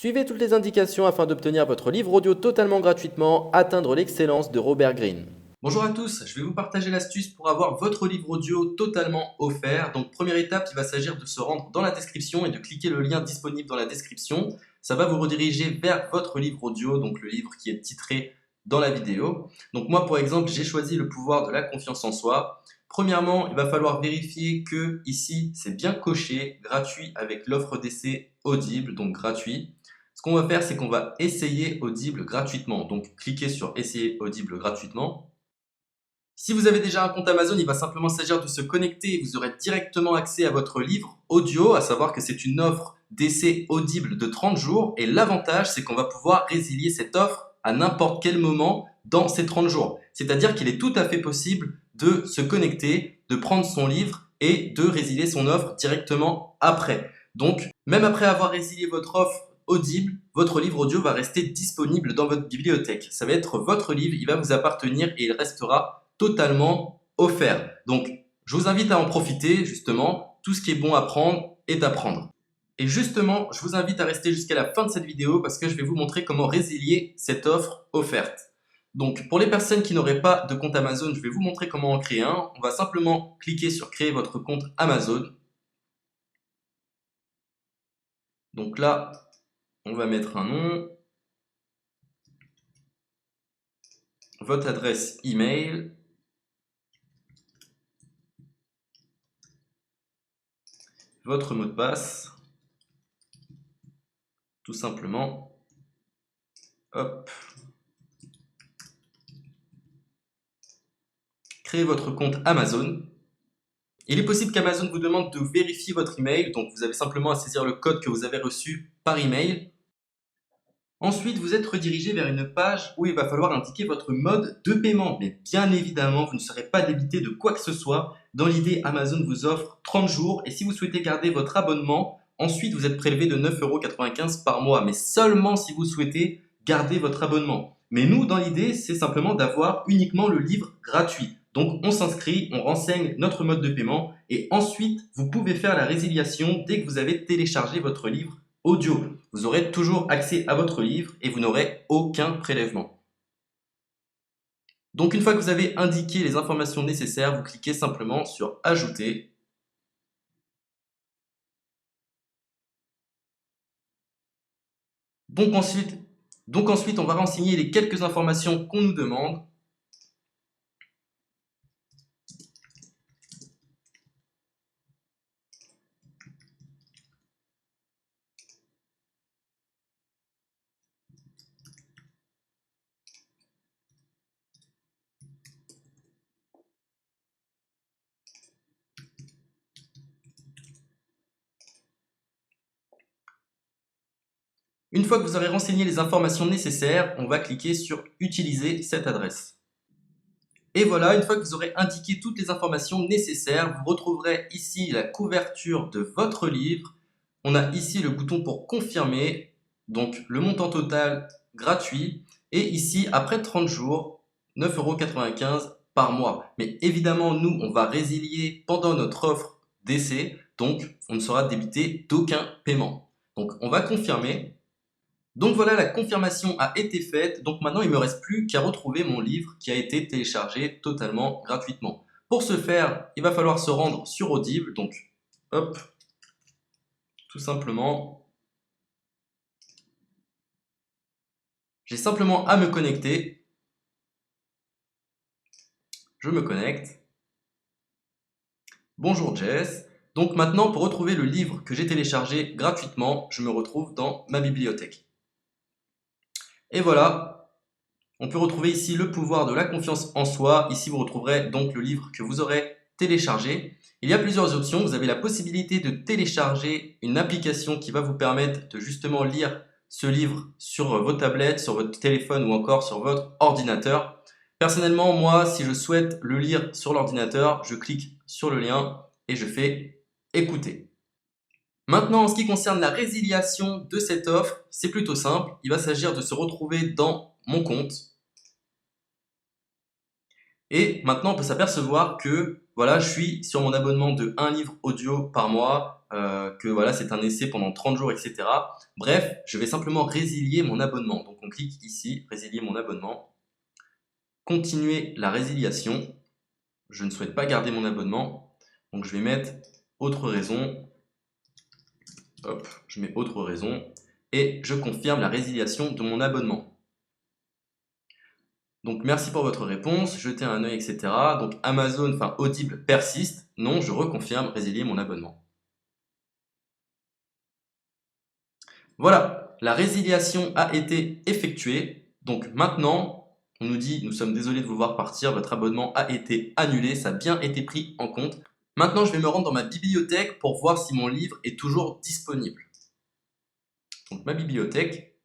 Suivez toutes les indications afin d'obtenir votre livre audio totalement gratuitement, Atteindre l'excellence de Robert Greene. Bonjour à tous, je vais vous partager l'astuce pour avoir votre livre audio totalement offert. Donc première étape, il va s'agir de se rendre dans la description et de cliquer le lien disponible dans la description. Ça va vous rediriger vers votre livre audio, donc le livre qui est titré dans la vidéo. Donc moi par exemple, j'ai choisi le pouvoir de la confiance en soi. Premièrement, il va falloir vérifier que ici c'est bien coché, gratuit avec l'offre d'essai Audible, donc gratuit. Ce qu'on va faire, c'est qu'on va essayer Audible gratuitement. Donc cliquez sur essayer Audible gratuitement. Si vous avez déjà un compte Amazon, il va simplement s'agir de se connecter et vous aurez directement accès à votre livre audio, à savoir que c'est une offre d'essai Audible de 30 jours et l'avantage c'est qu'on va pouvoir résilier cette offre à n'importe quel moment dans ces 30 jours. C'est-à-dire qu'il est tout à fait possible de se connecter, de prendre son livre et de résilier son offre directement après. Donc, même après avoir résilié votre offre Audible, votre livre audio va rester disponible dans votre bibliothèque. Ça va être votre livre, il va vous appartenir et il restera totalement offert. Donc, je vous invite à en profiter, justement. Tout ce qui est bon à prendre est à prendre. Et justement, je vous invite à rester jusqu'à la fin de cette vidéo parce que je vais vous montrer comment résilier cette offre offerte. Donc, pour les personnes qui n'auraient pas de compte Amazon, je vais vous montrer comment en créer un. On va simplement cliquer sur créer votre compte Amazon. Donc là, on va mettre un nom, votre adresse email, votre mot de passe, tout simplement. Hop. Créez votre compte Amazon. Il est possible qu'Amazon vous demande de vérifier votre email, donc vous avez simplement à saisir le code que vous avez reçu par email. Ensuite, vous êtes redirigé vers une page où il va falloir indiquer votre mode de paiement. Mais bien évidemment, vous ne serez pas débité de quoi que ce soit. Dans l'idée, Amazon vous offre 30 jours et si vous souhaitez garder votre abonnement, ensuite vous êtes prélevé de 9,95 € par mois, mais seulement si vous souhaitez garder votre abonnement. Mais nous, dans l'idée, c'est simplement d'avoir uniquement le livre gratuit. Donc on s'inscrit, on renseigne notre mode de paiement et ensuite vous pouvez faire la résiliation dès que vous avez téléchargé votre livre audio. Vous aurez toujours accès à votre livre et vous n'aurez aucun prélèvement. Donc une fois que vous avez indiqué les informations nécessaires, vous cliquez simplement sur Ajouter. Donc ensuite, on va renseigner les quelques informations qu'on nous demande. Une fois que vous aurez renseigné les informations nécessaires, on va cliquer sur Utiliser cette adresse. Et voilà, une fois que vous aurez indiqué toutes les informations nécessaires, vous retrouverez ici la couverture de votre livre. On a ici le bouton pour confirmer, donc le montant total gratuit. Et ici, après 30 jours, 9,95 € par mois. Mais évidemment, nous, on va résilier pendant notre offre d'essai, donc on ne sera débité d'aucun paiement. Donc on va confirmer. Donc voilà, la confirmation a été faite, donc maintenant il ne me reste plus qu'à retrouver mon livre qui a été téléchargé totalement gratuitement. Pour ce faire, il va falloir se rendre sur Audible, donc hop, tout simplement, j'ai simplement à me connecter, je me connecte, bonjour Jess, donc maintenant pour retrouver le livre que j'ai téléchargé gratuitement, je me retrouve dans ma bibliothèque. Et voilà, on peut retrouver ici le pouvoir de la confiance en soi. Ici, vous retrouverez donc le livre que vous aurez téléchargé. Il y a plusieurs options. Vous avez la possibilité de télécharger une application qui va vous permettre de justement lire ce livre sur vos tablettes, sur votre téléphone ou encore sur votre ordinateur. Personnellement, moi, si je souhaite le lire sur l'ordinateur, je clique sur le lien et je fais écouter. Maintenant, en ce qui concerne la résiliation de cette offre, c'est plutôt simple. Il va s'agir de se retrouver dans mon compte. Et maintenant, on peut s'apercevoir que voilà, je suis sur mon abonnement de 1 livre audio par mois que voilà, c'est un essai pendant 30 jours, etc. Bref, je vais simplement résilier mon abonnement. Donc on clique ici, résilier mon abonnement. Continuer la résiliation. Je ne souhaite pas garder mon abonnement. Donc je vais mettre autre raison. Hop, je mets autre raison. Et je confirme la résiliation de mon abonnement. Donc merci pour votre réponse, jetez un œil, etc. Donc Amazon, enfin Audible persiste. Non, je reconfirme, résilier mon abonnement. Voilà, la résiliation a été effectuée. Donc maintenant, on nous dit, nous sommes désolés de vous voir partir, votre abonnement a été annulé, ça a bien été pris en compte. Maintenant, je vais me rendre dans ma bibliothèque pour voir si mon livre est toujours disponible. Donc ma bibliothèque.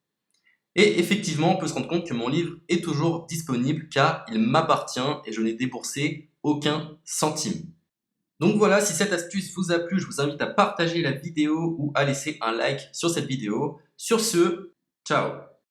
Et effectivement, on peut se rendre compte que mon livre est toujours disponible car il m'appartient et je n'ai déboursé aucun centime. Donc voilà, si cette astuce vous a plu, je vous invite à partager la vidéo ou à laisser un like sur cette vidéo. Sur ce, ciao!